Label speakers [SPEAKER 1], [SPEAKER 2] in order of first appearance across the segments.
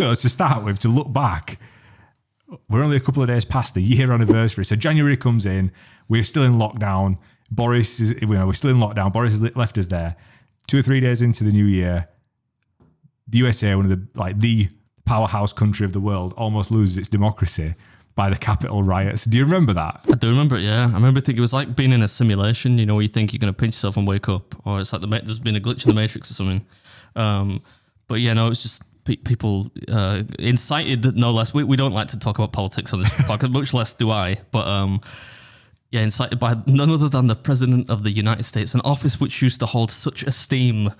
[SPEAKER 1] So to start with, to look back, we're only a couple of days past the year anniversary. So January comes in, we're still in lockdown. We're still in lockdown. Boris has left us there. 2 or 3 days into the new year, the USA, one of the powerhouse country of the world, almost loses its democracy by the Capitol riots. Do you remember that?
[SPEAKER 2] I do remember it, yeah. I remember thinking it was like being in a simulation, where you think you're going to pinch yourself and wake up, or it's like there's been a glitch in the Matrix or something. But yeah, no, it's just people incited, no less. We don't like to talk about politics on this podcast, much less do I. But incited by none other than the President of the United States, an office which used to hold such esteem.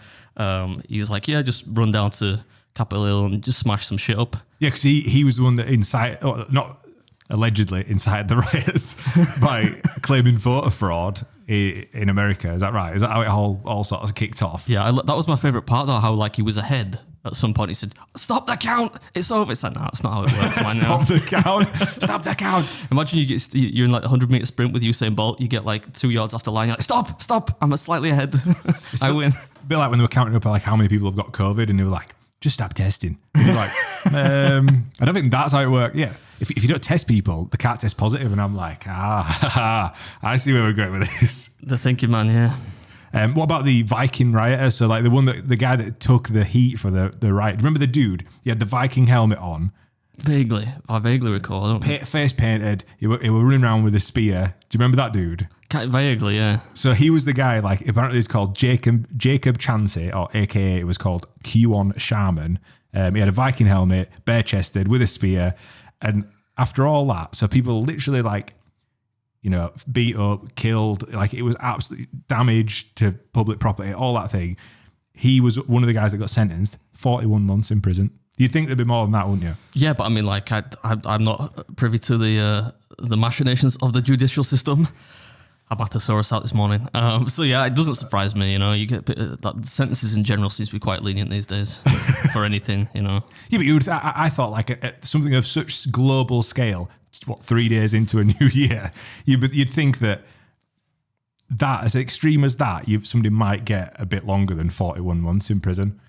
[SPEAKER 2] He's like, just run down to Capitol Hill and just smash some shit up. Yeah,
[SPEAKER 1] because he was the one that allegedly incited the riots by claiming voter fraud in America. Is that right? Is that how it all sort of kicked off?
[SPEAKER 2] Yeah, that was my favourite part though, how he was ahead. At some point he said, "Stop the count! It's over." It's like, no, that's not how it works.
[SPEAKER 1] Stop the count! Stop the count!
[SPEAKER 2] Imagine you're in like a 100-metre sprint with Usain Bolt. You get like 2 yards off the line. You're like, stop! I'm slightly ahead. I win.
[SPEAKER 1] A bit like when they were counting up how many people have got COVID, and they were like, "Just stop testing." And you're like, I don't think that's how it works. Yeah, if you don't test people, they can't test positive. And I'm like, I see where we're going with this.
[SPEAKER 2] The thinking man, yeah.
[SPEAKER 1] What about the Viking rioters? So like the guy that took the heat for the riot. Remember the dude? He had the Viking helmet on.
[SPEAKER 2] Vaguely. I vaguely recall.
[SPEAKER 1] Face painted. He were running around with a spear. Do you remember that dude?
[SPEAKER 2] Vaguely, yeah.
[SPEAKER 1] So he was the guy, apparently it's called Jacob Chansey, or AKA it was called Q1 Shaman. He had a Viking helmet, bare-chested, with a spear. And after all that, so people literally beat up, killed, it was absolutely damage to public property, all that thing. He was one of the guys that got sentenced 41 months in prison. You'd think there'd be more than that, wouldn't you?
[SPEAKER 2] Yeah, but I mean, I'm not privy to the machinations of the judicial system. I had my thesaurus out this morning. So yeah, it doesn't surprise me, you get sentences in general seems to be quite lenient these days for anything, Yeah,
[SPEAKER 1] but I thought something of such global scale, 3 days into a new year, you'd think that as extreme as that, somebody might get a bit longer than 41 months in prison.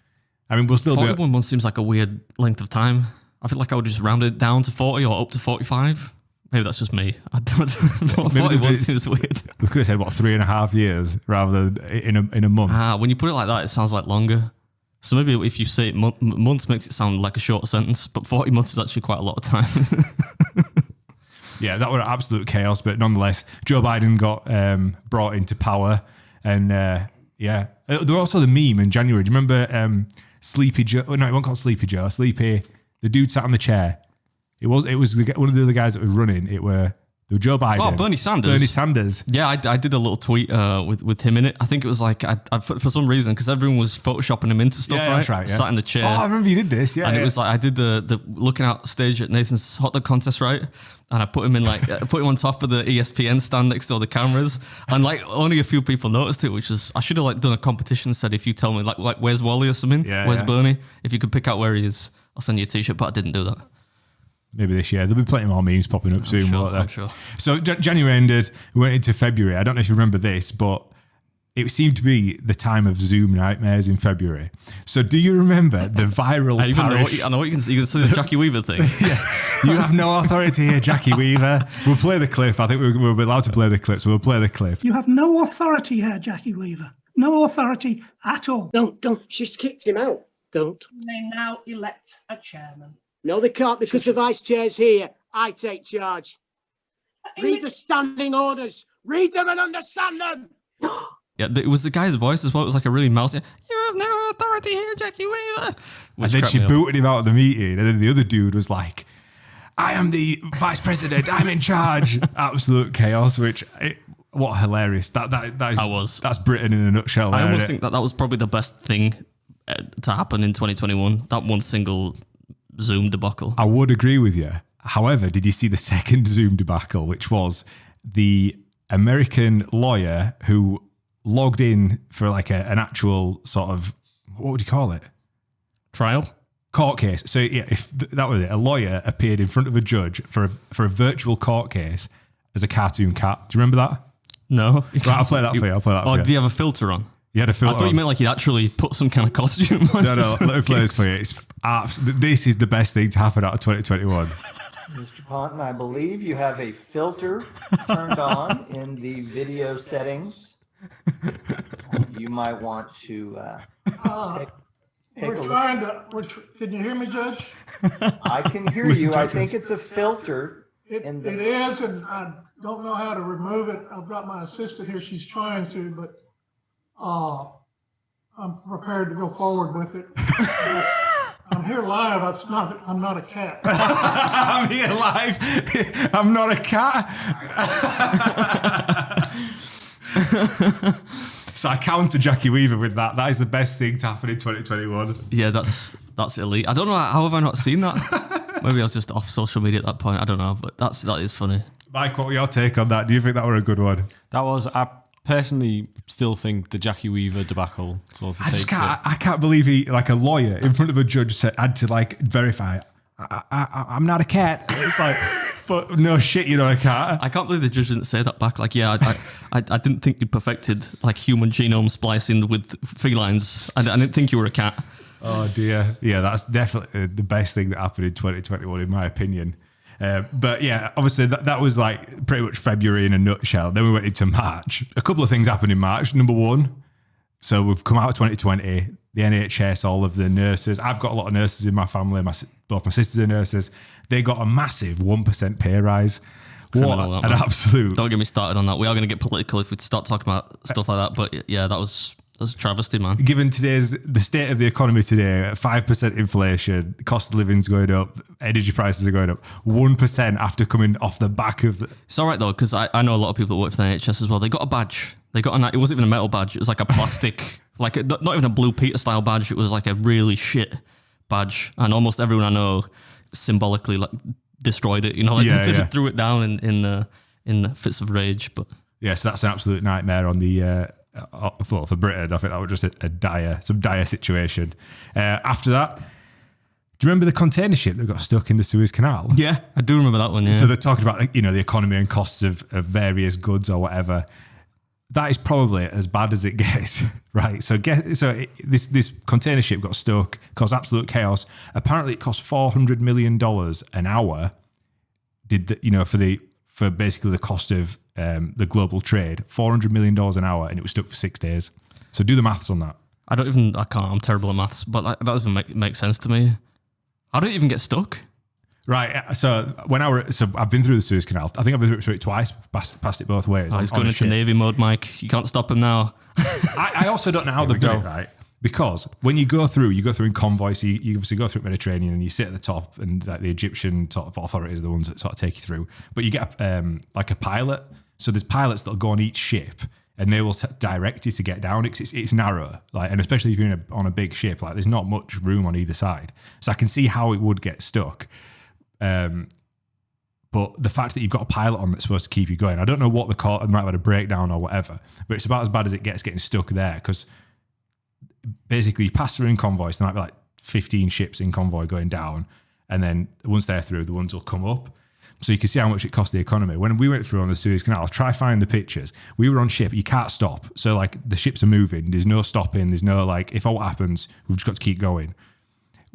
[SPEAKER 1] I mean, we'll still
[SPEAKER 2] 41 months seems like a weird length of time. I feel like I would just round it down to 40 or up to 45. Maybe that's just me. I don't. 41 seems weird.
[SPEAKER 1] We could have said 3.5 years rather than in a month.
[SPEAKER 2] When you put it like that, it sounds like longer. So maybe if you say months makes it sound like a short sentence, but 40 months is actually quite a lot of time.
[SPEAKER 1] Yeah, that was absolute chaos, but nonetheless, Joe Biden got brought into power, and there was also the meme in January. Do you remember Sleepy Joe? No, it wasn't called Sleepy Joe. Sleepy, the dude sat on the chair. It was one of the other guys that was running. There were Joe Biden.
[SPEAKER 2] Oh, Bernie Sanders. Yeah, I did a little tweet with him in it. I think it was for some reason, because everyone was photoshopping him into stuff, right?
[SPEAKER 1] That's right, yeah.
[SPEAKER 2] Sat in the chair.
[SPEAKER 1] Oh, I remember you did this, yeah.
[SPEAKER 2] And it was I did the looking out stage at Nathan's hot dog contest, right? And I put him in put him on top of the ESPN stand next to all the cameras. And only a few people noticed it, which was, I should have done a competition, said if you tell me where's Wally or something, where's Bernie? If you could pick out where he is, I'll send you a t-shirt, but I didn't do that.
[SPEAKER 1] Maybe this year. There'll be plenty more memes popping up soon, won't there?
[SPEAKER 2] I'm sure.
[SPEAKER 1] So January ended, we went into February. I don't know if you remember this, but it seemed to be the time of Zoom nightmares in February. So do you remember the viral
[SPEAKER 2] I know what you can see the Jackie Weaver thing.
[SPEAKER 1] Yeah. You have no authority here, Jackie Weaver. We'll play the clip. I think we'll be allowed to play the clip, so we'll play the clip.
[SPEAKER 3] You have no authority here, Jackie Weaver. No authority at all.
[SPEAKER 4] Don't. She's kicked him out. Don't.
[SPEAKER 5] They now elect a chairman.
[SPEAKER 4] No, they can't, because the vice chair's here. I take charge. Read the standing orders. Read them and understand them.
[SPEAKER 2] Yeah, it was the guy's voice as well. It was like a really mousy, "You have no authority here, Jackie Weaver."
[SPEAKER 1] And then she booted him out of the meeting. And then the other dude was like, "I am the vice president. I'm in charge." Absolute chaos, what hilarious. That's Britain in a nutshell.
[SPEAKER 2] I almost think that was probably the best thing to happen in 2021. That one single Zoom debacle.
[SPEAKER 1] I would agree with you. However, did you see the second Zoom debacle, which was the American lawyer who logged in for an actual sort of, what would you call it?
[SPEAKER 2] Trial?
[SPEAKER 1] Court case. So yeah, if that was it, a lawyer appeared in front of a judge for a virtual court case as a cartoon cat. Do you remember that?
[SPEAKER 2] No.
[SPEAKER 1] Right, I'll play that for you.
[SPEAKER 2] Do you have a filter on?
[SPEAKER 1] You had a
[SPEAKER 2] I
[SPEAKER 1] filter
[SPEAKER 2] thought you
[SPEAKER 1] on.
[SPEAKER 2] meant like you actually put some kind of costume on.
[SPEAKER 1] No, let me play this for you. This is the best thing to happen out of 2021.
[SPEAKER 6] Mr. Ponton, I believe you have a filter turned on in the video settings. You might want to take
[SPEAKER 7] We're
[SPEAKER 6] a look.
[SPEAKER 7] trying to, can you hear me, Judge?
[SPEAKER 6] I can hear
[SPEAKER 1] Listen
[SPEAKER 6] you.
[SPEAKER 1] to
[SPEAKER 6] I
[SPEAKER 1] it.
[SPEAKER 6] think it's a filter.
[SPEAKER 7] It
[SPEAKER 6] in the,
[SPEAKER 7] is, and I don't know how to remove it. I've got my assistant here. She's trying to, but I'm prepared to go forward with it. I'm here live. I'm not a cat.
[SPEAKER 1] I'm here live. I'm not a cat. So I counter Jackie Weaver with that. That is the best thing to happen in 2021.
[SPEAKER 2] Yeah, that's elite. I don't know how have I not seen that. Maybe I was just off social media at that point. I don't know, but that is funny.
[SPEAKER 1] Mike, what were your take on that? Do you think that were a good one?
[SPEAKER 8] That was, I personally still think the Jackie Weaver debacle sort of takes it.
[SPEAKER 1] I can't believe he, like a lawyer in front of a judge, had to like verify, I'm not a cat. It's like, but no shit, you're not a cat.
[SPEAKER 2] I can't believe the judge didn't say that back. Like, yeah, I didn't think you perfected like human genome splicing with felines. I didn't think you were a cat.
[SPEAKER 1] Oh dear. Yeah, that's definitely the best thing that happened in 2021, in my opinion. But yeah, obviously that was like pretty much February in a nutshell. Then we went into March. A couple of things happened in March. Number one, so we've come out of 2020, the NHS, all of the nurses. I've got a lot of nurses in my family. Both my sisters are nurses. They got a massive 1% pay rise.
[SPEAKER 2] Criminal,
[SPEAKER 1] What
[SPEAKER 2] that,
[SPEAKER 1] an
[SPEAKER 2] man.
[SPEAKER 1] absolute...
[SPEAKER 2] Don't get me started on that. We are going to get political if we start talking about stuff like that. But yeah, that's a travesty, man.
[SPEAKER 1] Given the state of the economy today, 5% inflation, cost of living's going up, energy prices are going up, 1% after coming off the back of...
[SPEAKER 2] It's all right though, because I know a lot of people that work for the NHS as well. They got a badge. It wasn't even a metal badge. It was like a plastic, not even a Blue Peter style badge. It was like a really shit badge. And almost everyone I know symbolically like destroyed it. You know, like
[SPEAKER 1] Yeah.
[SPEAKER 2] threw it down in fits of rage. But
[SPEAKER 1] Yeah, so that's an absolute nightmare on the... for Britain. I think that was just a dire situation. After that, do you remember the container ship that got stuck in the Suez Canal?
[SPEAKER 2] yeah, I do remember that one. Yeah.
[SPEAKER 1] So they're talking about the economy and costs of various goods or whatever. That is probably as bad as it gets, right? So this container ship got stuck, caused absolute chaos. Apparently, it cost $400 million an hour. For basically the cost of the global trade, $400 million an hour, and it was stuck for 6 days. So do the maths on that.
[SPEAKER 2] I can't. I'm terrible at maths, but that doesn't make sense to me. How did it even get stuck?
[SPEAKER 1] Right. So I've been through the Suez Canal. I think I've been through it twice, passed it both ways.
[SPEAKER 2] He's going into Navy mode, Mike. You can't stop him now.
[SPEAKER 1] I also don't know how they've done it, right? Because when you go through in convoy, so you obviously go through Mediterranean and you sit at the top, and like the Egyptian sort of authorities are the ones that sort of take you through. But you get like a pilot. So there's pilots that'll go on each ship, and they will direct you to get down. It's narrow, like, and especially if you're on a big ship, like there's not much room on either side. So I can see how it would get stuck. But the fact that you've got a pilot on that's supposed to keep you going, I don't know what they might have had a breakdown or whatever, but it's about as bad as it gets getting stuck there, because basically you pass through in convoy, so there might be like 15 ships in convoy going down, and then once they're through, the ones will come up. So you can see how much it costs the economy. When we went through on the Suez Canal, I'll try find the pictures. We were on ship, you can't stop. So like the ships are moving, there's no stopping, there's no like, if what happens, we've just got to keep going.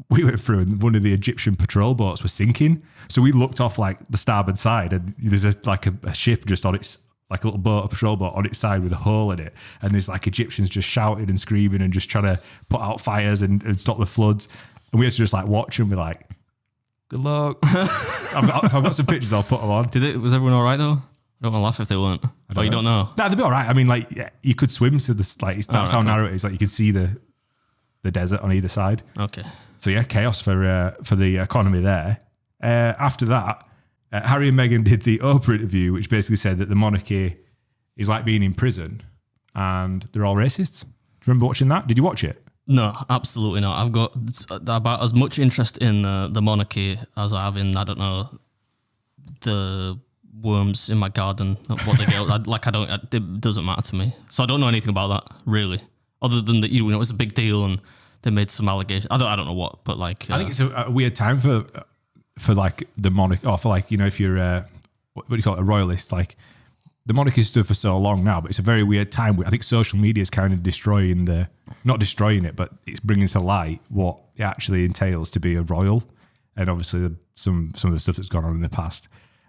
[SPEAKER 1] We went through and one of the Egyptian patrol boats was sinking. So we looked off like the starboard side, and there's a ship just on its, like a little boat, a patrol boat on its side with a hole in it. And there's like Egyptians just shouting and screaming and just trying to put out fires and stop the floods. And we had to just like watch and be like, good luck. If I've got some pictures, I'll put them on.
[SPEAKER 2] Was everyone all right though? I don't want to laugh if they weren't. You don't know.
[SPEAKER 1] Nah, they'd be all right. I mean, like, yeah, you could swim to this, like, that's how narrow it is. Like, you can see the desert on either side.
[SPEAKER 2] Okay.
[SPEAKER 1] So yeah, chaos for the economy there. After that, Harry and Meghan did the Oprah interview, which basically said that the monarchy is like being in prison and they're all racists. Do you remember watching that? Did you watch it?
[SPEAKER 2] No, absolutely not. I've got about as much interest in the monarchy as I have in, I don't know, the worms in my garden, what they get. It doesn't matter to me. So I don't know anything about that, really. Other than that, it was a big deal and they made some allegations. I don't know what, but like...
[SPEAKER 1] I think it's a weird time for like the monarch, or for like, if you're, what do you call it, a royalist, like the monarchy stood for so long now, but it's a very weird time. I think social media is kind of not destroying it, but it's bringing to light what it actually entails to be a royal, and obviously some of the stuff that's gone on in the past.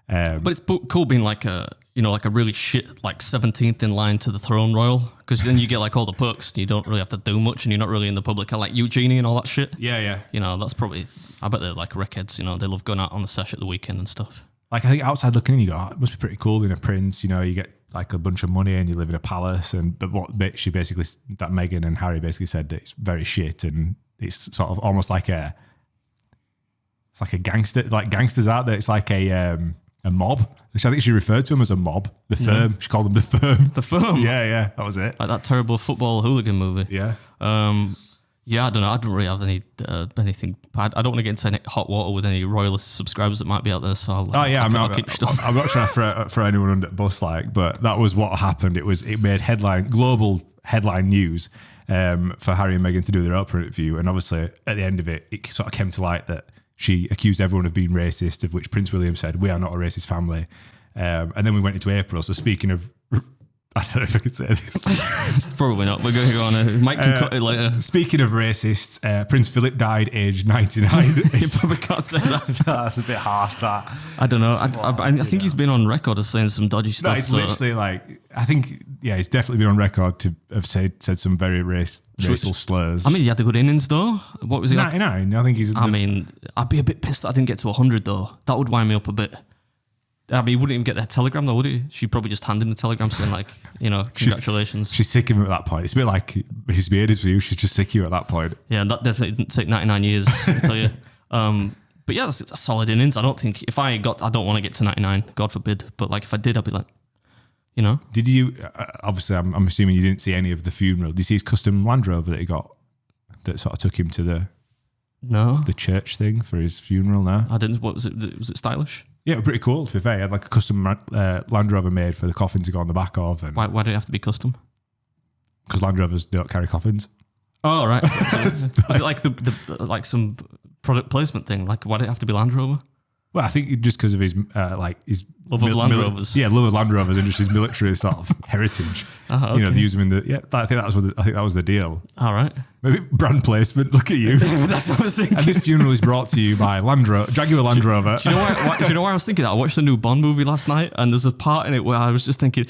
[SPEAKER 2] But it's cool being like a really shit, like 17th in line to the throne royal, because then you get like all the perks and you don't really have to do much and you're not really in the public, like Eugenie and all that shit.
[SPEAKER 1] Yeah.
[SPEAKER 2] That's probably, I bet they're like wreckheads, they love going out on the sesh at the weekend and stuff.
[SPEAKER 1] Like, I think outside looking in, you go, it must be pretty cool being a prince. You get like a bunch of money and you live in a palace. But what bit she basically, that Meghan and Harry basically said that it's very shit and it's sort of almost like a gangster, like gangsters out there. It's like a mob, which I think she referred to him as a mob. The Firm. She called them the Firm.
[SPEAKER 2] The Firm?
[SPEAKER 1] Yeah, that was it.
[SPEAKER 2] Like that terrible football hooligan movie.
[SPEAKER 1] Yeah.
[SPEAKER 2] Yeah, I don't know. I don't really have anything. I don't want to get into any hot water with any royalist subscribers that might be out there. So
[SPEAKER 1] I'm not trying to throw anyone under the bus, but that was what happened. It made global headline news for Harry and Meghan to do their Oprah interview, and obviously at the end of it, it sort of came to light that she accused everyone of being racist, of which Prince William said, "We are not a racist family." And then we went into April. So speaking of, I don't know if I could say this.
[SPEAKER 2] Probably not. We're going to go on. Mike can cut it later.
[SPEAKER 1] Speaking of racists, Prince Philip died aged 99.
[SPEAKER 2] You probably can't say that.
[SPEAKER 8] That's a bit harsh, that.
[SPEAKER 2] I don't know. I think he's been on record as saying some dodgy stuff.
[SPEAKER 1] No, it's literally I think, he's definitely been on record to have said some very racial slurs.
[SPEAKER 2] I mean, he had a good innings though. What was he
[SPEAKER 1] 99. I think he's.
[SPEAKER 2] I'd be a bit pissed that I didn't get to 100 though. That would wind me up a bit. I mean, he wouldn't even get the telegram though, would he? She'd probably just hand him the telegram saying congratulations.
[SPEAKER 1] She's sick of him at that point. It's a bit like Mrs. Beard is for you. She's just sick of you at that point.
[SPEAKER 2] Yeah, and that definitely didn't take 99 years, I tell you. But yeah, that's a solid innings. I don't think, I don't want to get to 99, God forbid. But like if I did, I'd be like,
[SPEAKER 1] Did you, obviously I'm assuming you didn't see any of the funeral. Did you see his custom Land Rover that he got that sort of took him to the church thing for his funeral now?
[SPEAKER 2] I didn't. What was it? Was it stylish?
[SPEAKER 1] Yeah, pretty cool, to be fair. He had like a custom Land Rover made for the coffin to go on the back of. And
[SPEAKER 2] why did it have to be custom?
[SPEAKER 1] Because Land Rovers don't carry coffins.
[SPEAKER 2] Oh, right. Was it like like some product placement thing? Like, why did it have to be Land Rover?
[SPEAKER 1] Well, I think just because of his his
[SPEAKER 2] love of Land Rovers.
[SPEAKER 1] Yeah, love of Land Rovers and just his military sort of heritage.
[SPEAKER 2] Okay.
[SPEAKER 1] They use them in the I think that was the deal.
[SPEAKER 2] All right.
[SPEAKER 1] Maybe brand placement. Look at you.
[SPEAKER 2] That's what I was thinking.
[SPEAKER 1] And this funeral is brought to you by Jaguar Land Rover.
[SPEAKER 2] Do you know why I was thinking that? I watched the new Bond movie last night, and there's a part in it where I was just thinking,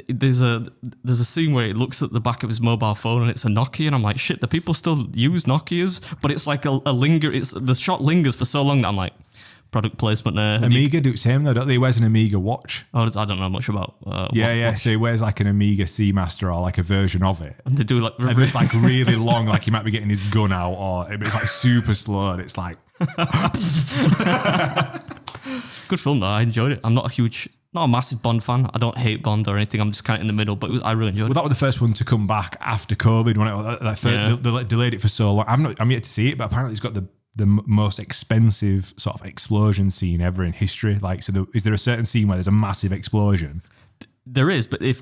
[SPEAKER 2] there's a scene where it looks at the back of his mobile phone and it's a Nokia, and I'm like, shit, do people still use Nokias? But it's like the shot lingers for so long that I'm like, product placement there.
[SPEAKER 1] Amiga do the same though, don't they? He wears an Amiga watch.
[SPEAKER 2] Oh, I don't know much about.
[SPEAKER 1] Watch. So he wears like an Amiga Seamaster or like a version of it.
[SPEAKER 2] And they do like,
[SPEAKER 1] and it's like really long, like he might be getting his gun out, or it's like super slow. And it's like
[SPEAKER 2] good film though. I enjoyed it. I'm not a massive Bond fan. I don't hate Bond or anything. I'm just kind of in the middle, but I really enjoyed it.
[SPEAKER 1] Well, that was the first one to come back after COVID. They delayed it for so long. I'm yet to see it, but apparently it's got the most expensive sort of explosion scene ever in history. Like, is there a certain scene where there's a massive explosion?
[SPEAKER 2] There is, but it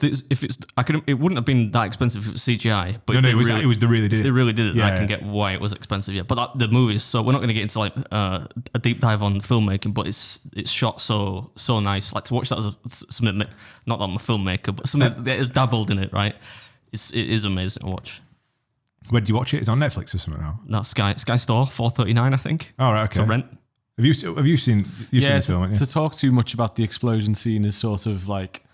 [SPEAKER 2] wouldn't have been that expensive if it was CGI. But
[SPEAKER 1] they really did it.
[SPEAKER 2] I can get why it was expensive. Yeah, but the movie is so. We're not going to get into like a deep dive on filmmaking, but it's shot so nice. Like to watch that as something. Not that I'm a filmmaker, but something that is dabbled in it. Right, it is amazing to watch.
[SPEAKER 1] Where do you watch it? It's on Netflix or something now.
[SPEAKER 2] No, Sky Store, $4.39, I think.
[SPEAKER 1] Oh, right, okay.
[SPEAKER 2] To rent.
[SPEAKER 1] Have you seen this film?
[SPEAKER 8] To talk too much about the explosion scene is sort of like,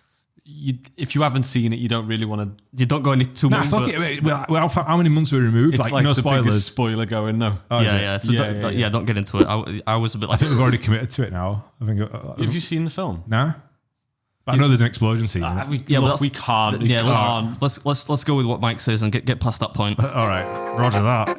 [SPEAKER 8] if you haven't seen it, you don't really want to.
[SPEAKER 2] You don't go into too much.
[SPEAKER 1] Fuck it. Well, how many months were removed?
[SPEAKER 8] It's like
[SPEAKER 1] no
[SPEAKER 8] the
[SPEAKER 1] spoilers.
[SPEAKER 8] biggest spoiler going. No.
[SPEAKER 1] Oh,
[SPEAKER 2] yeah. So don't get into it. I was a bit like.
[SPEAKER 1] I think we've already committed to it now. I think.
[SPEAKER 8] Have you seen the film?
[SPEAKER 1] No. But I know there's an explosion scene.
[SPEAKER 8] We can't.
[SPEAKER 2] Let's go with what Mike says and get past that point.
[SPEAKER 1] All right, Roger that.